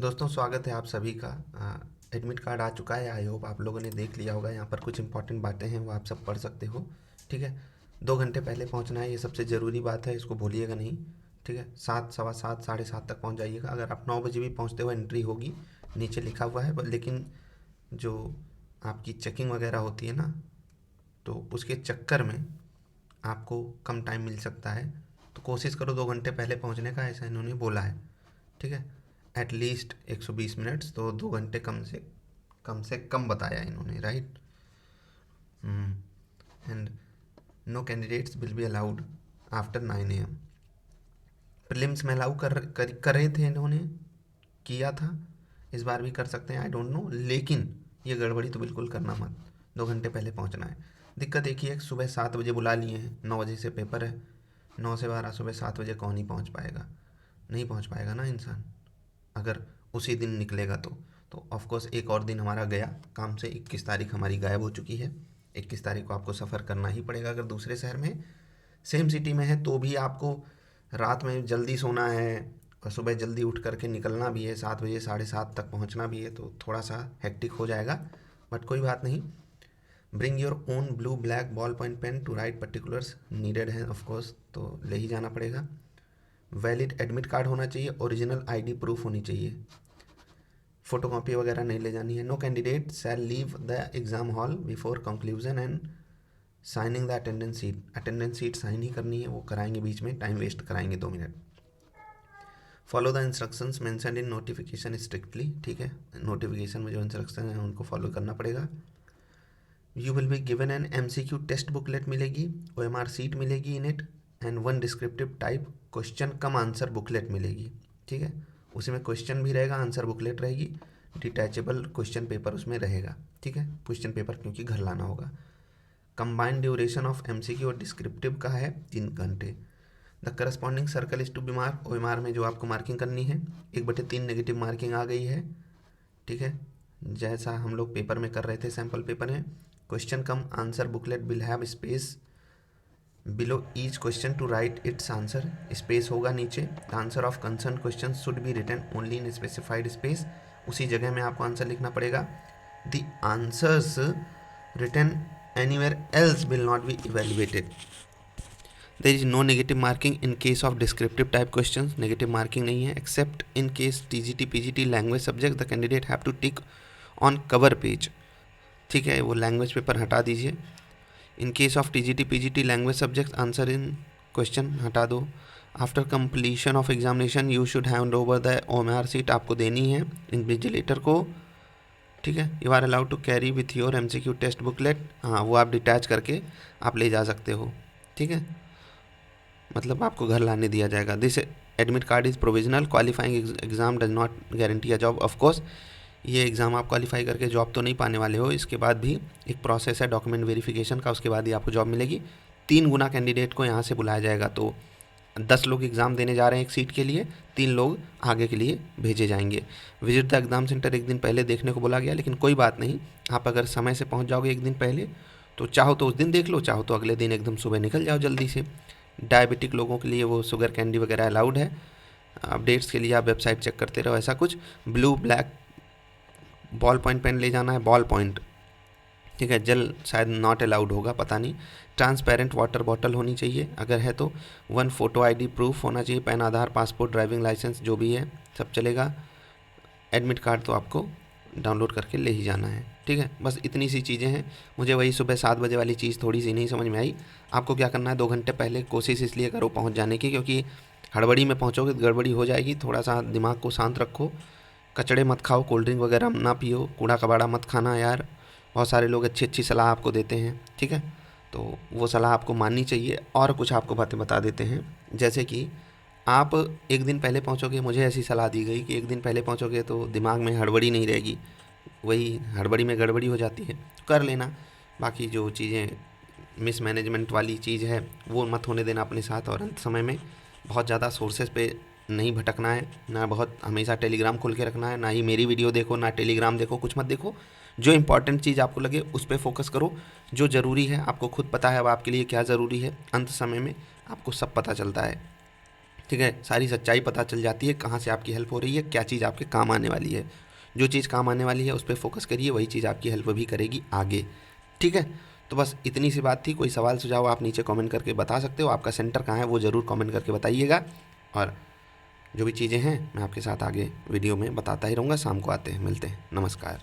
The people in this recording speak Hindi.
दोस्तों स्वागत है आप सभी का। एडमिट कार्ड आ चुका है। आई होप आप लोगों ने देख लिया होगा। यहाँ पर कुछ इंपॉर्टेंट बातें हैं वो आप सब पढ़ सकते हो। ठीक है। 2 घंटे पहले पहुँचना है, ये सबसे ज़रूरी बात है, इसको भूलिएगा नहीं। ठीक है। 7, सवा 7, 7:30 तक पहुँच जाइएगा। अगर आप 9 बजे भी पहुँचते हो एंट्री होगी, नीचे लिखा हुआ है। लेकिन जो आपकी चेकिंग वगैरह होती है ना, तो उसके चक्कर में आपको कम टाइम मिल सकता है। तो कोशिश करो 2 घंटे पहले पहुंचने का, ऐसा इन्होंने बोला है। ठीक है। एटलीस्ट 120 मिनट्स, तो 2 घंटे कम से कम बताया इन्होंने, right. And no candidates will be allowed after 9 AM। Prelims में अलाउ कर रहे थे इन्होंने, किया था, इस बार भी कर सकते हैं, आई डोंट नो। लेकिन ये गड़बड़ी तो बिल्कुल करना मत। 2 घंटे पहले पहुंचना है। दिक्कत एक ही है, सुबह 7 बजे बुला लिए हैं, 9 बजे से पेपर है। 9 से 12 सुबह 7 बजे कौन ही पहुंच पाएगा? नहीं पहुंच पाएगा ना इंसान, अगर उसी दिन निकलेगा तो ऑफ कोर्स एक और दिन हमारा गया काम से। 21 तारीख हमारी गायब हो चुकी है। 21 तारीख को आपको सफ़र करना ही पड़ेगा। अगर दूसरे शहर में सेम सिटी में है तो भी आपको रात में जल्दी सोना है और सुबह जल्दी उठ करके निकलना भी है। 7 बजे, 7:30 तक पहुंचना भी है, तो थोड़ा सा हेक्टिक हो जाएगा। बट कोई बात नहीं। Bring your own blue black ball point pen to write particulars needed हैं ऑफ कोर्स, तो ले ही जाना पड़ेगा। वैलिड एडमिट कार्ड होना चाहिए, ओरिजिनल आईडी प्रूफ होनी चाहिए, फोटोकॉपी वगैरह नहीं ले जानी है। No candidate shall leave the exam hall before conclusion and signing the attendance sheet sign ही करनी है, वो कराएंगे बीच में, टाइम वेस्ट कराएंगे 2 minute. Follow the instructions mentioned in notification strictly. ठीक है। नोटिफिकेशन में जो इंस्ट्रक्शन है उनको फॉलो करना पड़ेगा। You will be given an MCQ test booklet मिलेगी, OMR सीट मिलेगी in it, and 1 descriptive type question cum answer booklet मिलेगी। ठीक है। उसी में क्वेश्चन भी रहेगा, आंसर बुकलेट रहेगी, डिटैचेबल क्वेश्चन पेपर उसमें रहेगा। ठीक है। क्वेश्चन पेपर क्योंकि घर लाना होगा। कंबाइंड ड्यूरेशन ऑफ MCQ और डिस्क्रिप्टिव का है 3 घंटे। The corresponding circle is to be mark. OMR में जो आपको मार्किंग करनी है, 1/3 नेगेटिव मार्किंग आ गई है। ठीक है। जैसा हम लोग पेपर में कर रहे थे, सैम्पल पेपर में। Question cum answer booklet will have space below each question to write its answer. Space होगा नीचे। The answer of concern question should be written only in specified space. उसी जगह में आपको आंसर लिखना पड़ेगा। The answers written anywhere else will not be evaluated. There is no negative marking in case of descriptive type question. Negative marking नहीं है, except in case TGT PGT language subject the candidate have to tick on cover page. ठीक है, वो लैंग्वेज पेपर हटा दीजिए। In case of TGT PGT language subject answer in question हटा दो। After completion of examination you should hand over the OMR sheet, आपको देनी है इन्विजिलेटर को। ठीक है। You are allowed to carry with your MCQ test booklet. हाँ, वो आप डिटैच करके आप ले जा सकते हो। ठीक है। मतलब आपको घर लाने दिया जाएगा। This admit card is provisional, qualifying exam does not guarantee a job. Of course ये एग्ज़ाम आप क्वालिफाई करके जॉब तो नहीं पाने वाले हो, इसके बाद भी एक प्रोसेस है डॉक्यूमेंट वेरिफिकेशन का, उसके बाद ही आपको जॉब मिलेगी। 3 गुना कैंडिडेट को यहाँ से बुलाया जाएगा, तो 10 लोग एग्ज़ाम देने जा रहे हैं एक सीट के लिए, 3 लोग आगे के लिए भेजे जाएंगे। विजिट द एग्ज़ाम सेंटर एक दिन पहले देखने को बोला गया, लेकिन कोई बात नहीं, आप अगर समय से पहुँच जाओगे एक दिन पहले तो चाहो तो उस दिन देख लो, चाहो तो अगले दिन एकदम सुबह निकल जाओ जल्दी से। डायबिटिक लोगों के लिए वो शुगर कैंडी वगैरह अलाउड है। अपडेट्स के लिए आप वेबसाइट चेक करते रहो। ऐसा कुछ blue black ball point pen ले जाना है, बॉल पॉइंट। ठीक है। जेल शायद नॉट अलाउड होगा, पता नहीं। ट्रांसपेरेंट वाटर बॉटल होनी चाहिए, अगर है तो 1 फोटो ID प्रूफ होना चाहिए, पैन, आधार, पासपोर्ट, ड्राइविंग लाइसेंस जो भी है सब चलेगा। एडमिट कार्ड तो आपको डाउनलोड करके ले ही जाना है। ठीक है। बस इतनी सी चीज़ें हैं। मुझे वही सुबह 7 बजे वाली चीज़ थोड़ी सी नहीं समझ में आई। आपको क्या करना है, 2 घंटे पहले कोशिश इसलिए करो पहुंच जाने की, क्योंकि हड़बड़ी में पहुंचोगे तो गड़बड़ी हो जाएगी। थोड़ा सा दिमाग को शांत रखो, कचड़े मत खाओ, कोल्ड ड्रिंक वगैरह ना पियो, कूड़ा कबाड़ा मत खाना यार। बहुत सारे लोग अच्छी अच्छी सलाह आपको देते हैं। ठीक है। तो वो सलाह आपको माननी चाहिए। और कुछ आपको बातें बता देते हैं, जैसे कि आप एक दिन पहले पहुंचोगे, मुझे ऐसी सलाह दी गई कि एक दिन पहले पहुंचोगे तो दिमाग में हड़बड़ी नहीं रहेगी, वही हड़बड़ी में गड़बड़ी हो जाती है, कर लेना। बाकी जो चीज़ें मिसमैनेजमेंट वाली चीज़ है वो मत होने देना अपने साथ। और अंत समय में बहुत ज़्यादा सोर्सेज पे नहीं भटकना है, ना बहुत हमेशा टेलीग्राम खोल के रखना है, ना ही मेरी वीडियो देखो, ना टेलीग्राम देखो, कुछ मत देखो। जो इंपॉर्टेंट चीज़ आपको लगे उस पर फोकस करो। जो ज़रूरी है आपको खुद पता है अब आपके लिए क्या ज़रूरी है, अंत समय में आपको सब पता चलता है। ठीक है, सारी सच्चाई पता चल जाती है, कहाँ से आपकी हेल्प हो रही है, क्या चीज़ आपके काम आने वाली है। जो चीज़ काम आने वाली है उस पर फोकस करिए, वही चीज़ आपकी हेल्प भी करेगी आगे। ठीक है, तो बस इतनी सी बात थी। कोई सवाल सुझाव आप नीचे कमेंट करके बता सकते हो। आपका सेंटर कहाँ है वो ज़रूर कमेंट करके बताइएगा, और जो भी चीज़ें हैं मैं आपके साथ आगे वीडियो में बताता ही रहूँगा। शाम को आते हैं, मिलते हैं, नमस्कार।